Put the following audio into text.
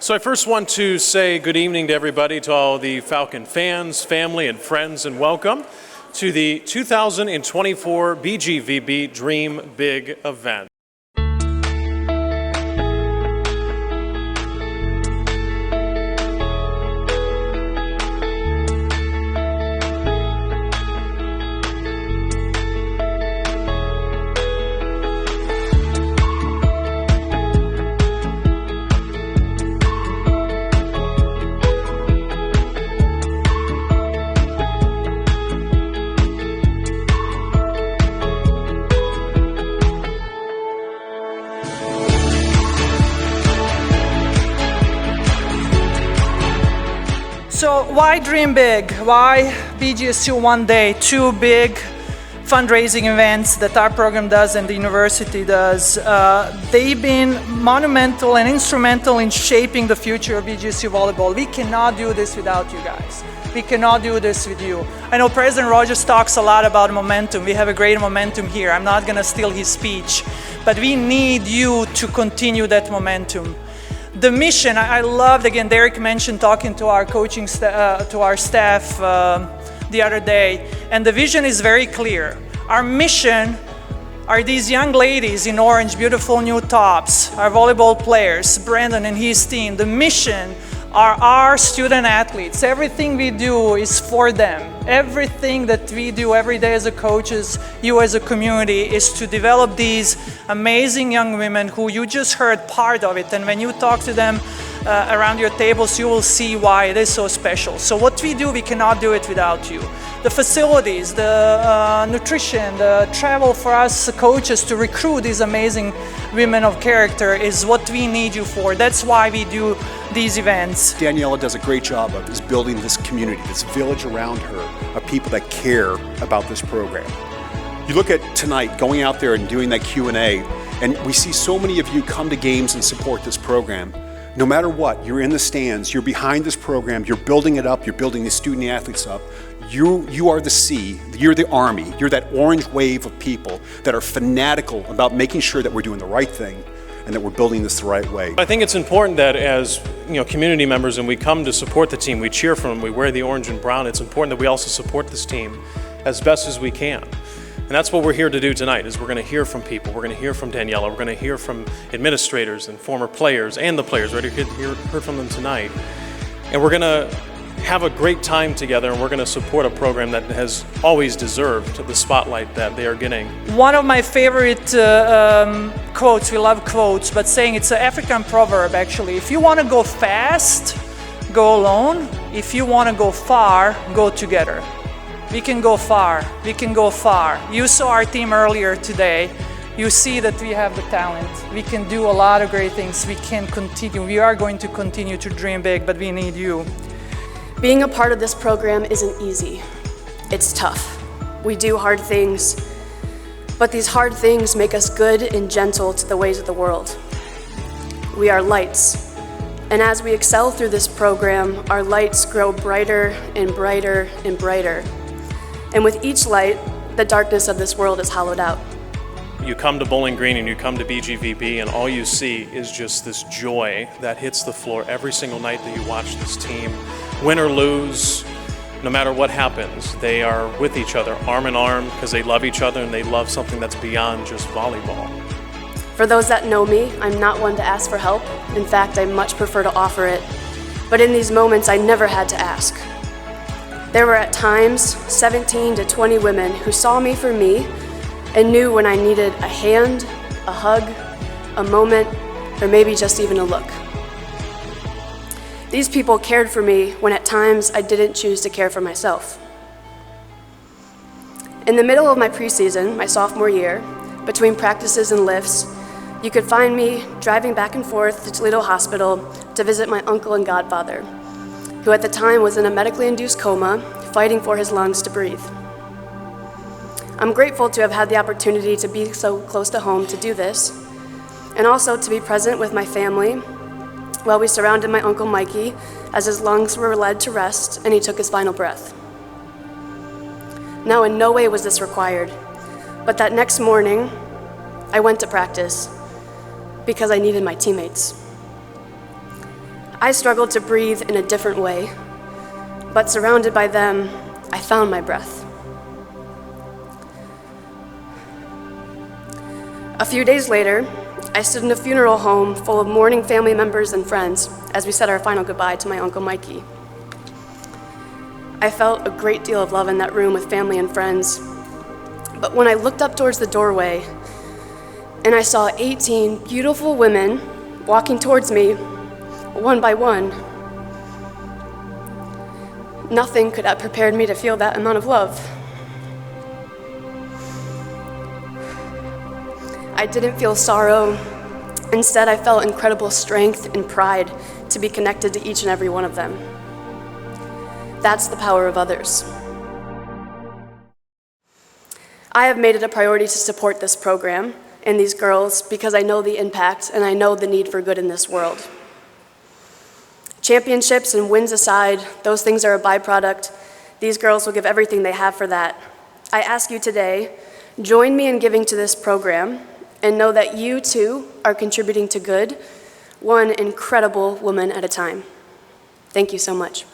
So I first want to say good evening to everybody, to all the Falcon fans, family, and friends, and welcome to the 2024 BGVB Dream Big event. So why dream big? Why BGSU one day? Two big fundraising events that our program does and the university does. They've been monumental and instrumental in shaping the future of BGSU volleyball. We cannot do this without you guys. We cannot do this with you. I know President Rogers talks a lot about momentum. We have a great momentum here. I'm not gonna steal his speech, but we need you to continue that momentum. The mission, I loved, again, Derek mentioned talking to our coaching to our staff the other day, and the vision is very clear. Our mission are these young ladies in orange, beautiful new tops, our volleyball players, Brandon and his team. The mission are our student athletes. Everything we do is for them. Everything that we do every day as a coaches, you as a community, is to develop these amazing young women who you just heard part of it. And when you talk to them around your tables, you will see why it is so special. So what we do, we cannot do it without you. The facilities, the nutrition, the travel for us coaches to recruit these amazing women of character is what we need you for. That's why we do these events. Daniela does a great job of is building this community, this village around her of people that care about this program. You look at tonight, going out there and doing that Q&A, and we see so many of you come to games and support this program. No matter what, you're in the stands, you're behind this program, you're building it up, you're building the student athletes up. You are the sea, you're the army, you're that orange wave of people that are fanatical about making sure that we're doing the right thing and that we're building this the right way. I think it's important that as community members and we come to support the team, we cheer for them, we wear the orange and brown. It's important that we also support this team as best as we can. And that's what we're here to do tonight, is we're going to hear from people. We're going to hear from Daniela. We're going to hear from administrators and former players and the players. We already heard from them tonight. And we're going to have a great time together, and we're going to support a program that has always deserved the spotlight that they are getting. One of my favorite quotes, we love quotes, but saying it's an African proverb actually. If you want to go fast, go alone. If you want to go far, go together. We can go far, we can go far. You saw our team earlier today. You see that we have the talent. We can do a lot of great things. We can continue. We are going to continue to dream big, but we need you. Being a part of this program isn't easy. It's tough. We do hard things, but these hard things make us good and gentle to the ways of the world. We are lights, and as we excel through this program, our lights grow brighter and brighter and brighter. And with each light, the darkness of this world is hollowed out. You come to Bowling Green and you come to BGVB, and all you see is just this joy that hits the floor every single night that you watch this team. Win or lose, no matter what happens, they are with each other, arm in arm, because they love each other and they love something that's beyond just volleyball. For those that know me, I'm not one to ask for help. In fact, I much prefer to offer it. But in these moments, I never had to ask. There were at times 17 to 20 women who saw me for me and knew when I needed a hand, a hug, a moment, or maybe just even a look. These people cared for me when at times I didn't choose to care for myself. In the middle of my preseason, my sophomore year, between practices and lifts, you could find me driving back and forth to Toledo Hospital to visit my uncle and godfather, who at the time was in a medically induced coma, fighting for his lungs to breathe. I'm grateful to have had the opportunity to be so close to home to do this, and also to be present with my family while we surrounded my Uncle Mikey as his lungs were led to rest and he took his final breath. Now, in no way was this required, but that next morning, I went to practice because I needed my teammates. I struggled to breathe in a different way, but surrounded by them, I found my breath. A few days later, I stood in a funeral home full of mourning family members and friends as we said our final goodbye to my Uncle Mikey. I felt a great deal of love in that room with family and friends, but when I looked up towards the doorway and I saw 18 beautiful women walking towards me, one by one, nothing could have prepared me to feel that amount of love. I didn't feel sorrow. Instead, I felt incredible strength and pride to be connected to each and every one of them. That's the power of others. I have made it a priority to support this program and these girls because I know the impact and I know the need for good in this world. Championships and wins aside, those things are a byproduct. These girls will give everything they have for that. I ask you today, join me in giving to this program and know that you too are contributing to good, one incredible woman at a time. Thank you so much.